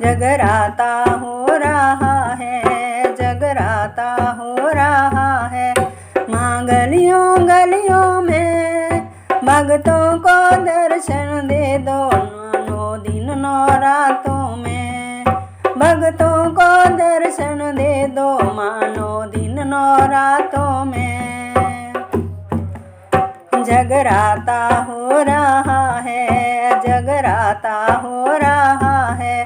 जगराता हो रहा है, जगराता हो रहा है। माँ गलियों गलियों में भक्तों को दर्शन दे दो, 9 दिन 9 रातों में भक्तों को दर्शन दे दो, माँ 9 दिन 9 रातों में। जगराता हो रहा है, जगराता हो रहा है।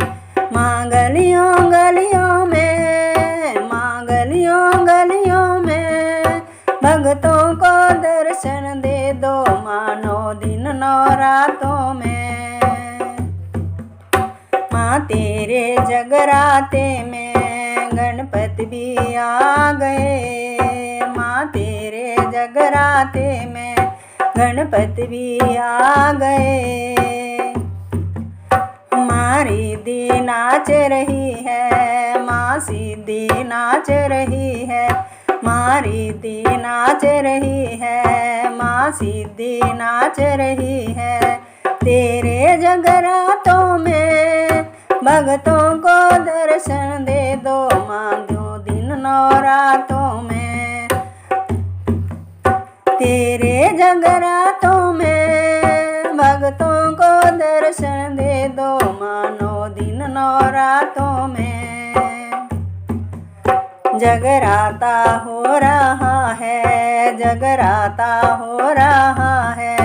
माँ गलियों गलियों में, माँ गलियों गलियों में भक्तों को दर्शन दे दो, माँ 9 दिन 9 रातों में। माँ तेरे जगराते में गणपति भी आ गए, माँ तेरे जगराते में गणपति भी आ गए। माँ रिद्धि नाच रही है, माँ सिद्धि नाच रही है, माँ रिद्धि नाच रही है, माँ सिद्धि नाच रही है। तेरे जगरातों में भक्तों को दर्शन दे दो, माँ 2 दिन 9 रातों में। तेरे जगरातों में भक्तों को दर्शन दे दो, माँ 9 दिन 9 रातों में। जगराता हो रहा है, जगराता हो रहा है।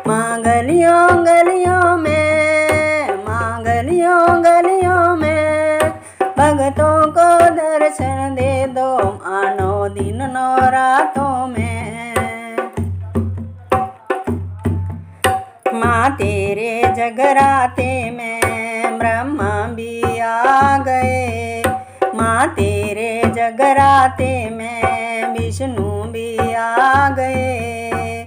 माँ गलियों गलियों में, माँ गलियों गलियों में भक्तों को दर्शन दे दो, माँ 9 दिन 9 रातों में। माँ तेरे जगराते में ब्रह्मा भी आ गए, माँ तेरे जगराते में विष्णु भी आ गए।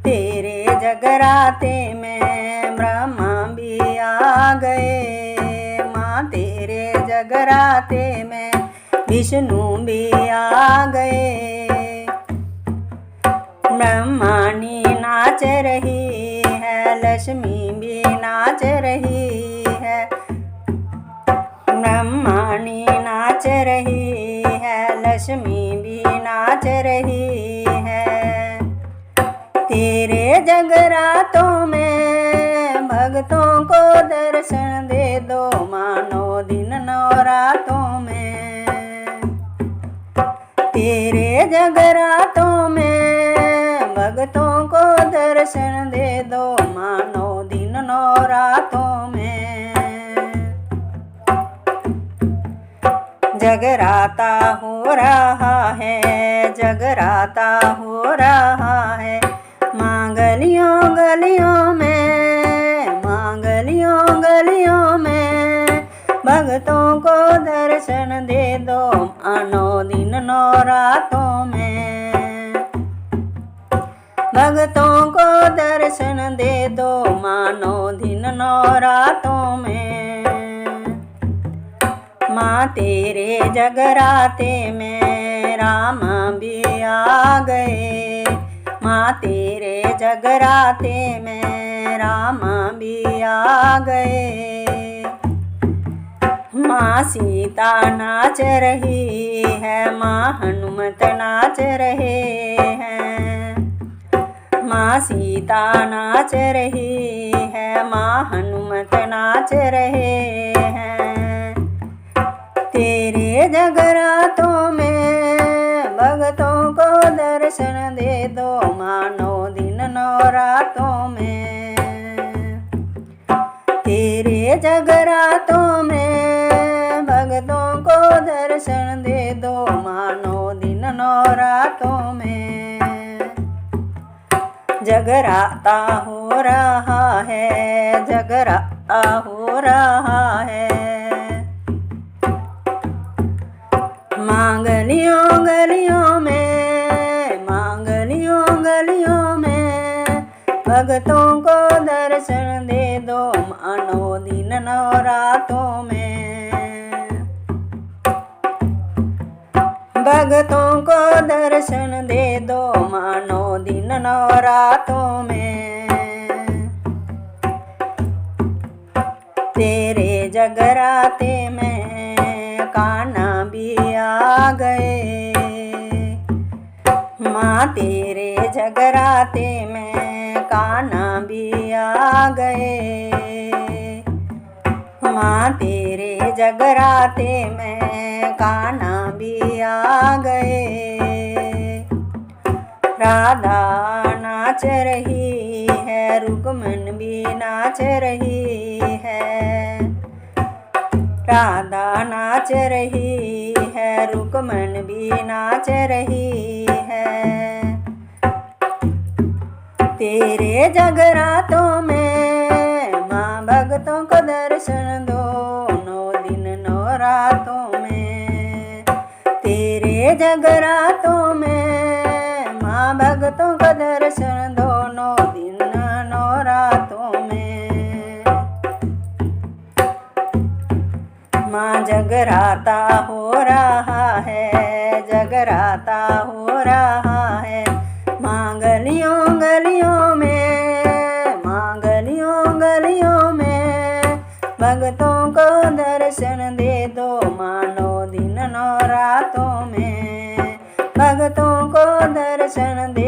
तेरे जगराते में ब्रह्मा भी आ गए, माँ तेरे जगराते में विष्णु भी आ गए। ब्रह्माणी नाच रही है, लक्ष्मी भी नाच रही है, ब्रह्माणी नाच रही है, लक्ष्मी भी नाच रही है। तेरे जगरातों में भक्तों को दर्शन दे दो, माँ 9 दिन 9 रातों में। तेरे जगरातों में भक्तों को दर्शन दे दो, माँ 9 दिन 9 रातों में। जगराता हो रहा है, जगराता हो रहा है। माँ गलियों गलियों में, माँ गलियों गलियों में भक्तों को दर्शन दे दो, माँ 9 दिन 9 रातों में। भक्तों को दर्शन दे दो, माँ 9 दिन 9 रातों में। माँ तेरे जगराते में राम भी आ गए, माँ तेरे जगराते में राम भी आ गए। माँ सीता नाच रही है, माँ हनुमत नाच रहे हैं, माँ सीता नाच रही है, माँ हनुमत नाच रहे हैं। तेरे जगरातों में भक्तों को दर्शन दे दो, माँ 9 दिन 9 रातों में। तेरे जगरातों में भक्तों को दर्शन दे दो, माँ 9 दिन 9 रातों में। जगराता हो रहा है, जगराता हो रहा है। माँ गलियों गलियों में, माँ गलियों गलियों में भक्तों को दर्शन दे दो, माँ 9 दिन 9 रातों में। भक्तों को दर्शन दे दो, माँ 9 दिन 9 रातों में। तेरे जगराते में कान्हा भी आ गए। माँ तेरे जगराते में कान्हा भी आ गए। माँ तेरे जगराते में कान्हा भी आ गए। राधा नाच रही है, रुक्मन भी नाच रही है। राधा नाच रही है, रुक्मन भी नाच रही है। तेरे जगरातों में माँ भक्तों को दर्शन दो, 9 दिन 9 रातों में। तेरे जगरातों में माँ भक्तों को दर्शन दो, 9 दिन 9 रातों में। माँ जगराता हो रहा है, जगराता हो रहा है। माँ गलियों गलियों में, माँ गलियों गलियों में भक्तों को दर्शन दे दो। माँ 9 दिन 9 रातों में भक्तों को दर्शन दे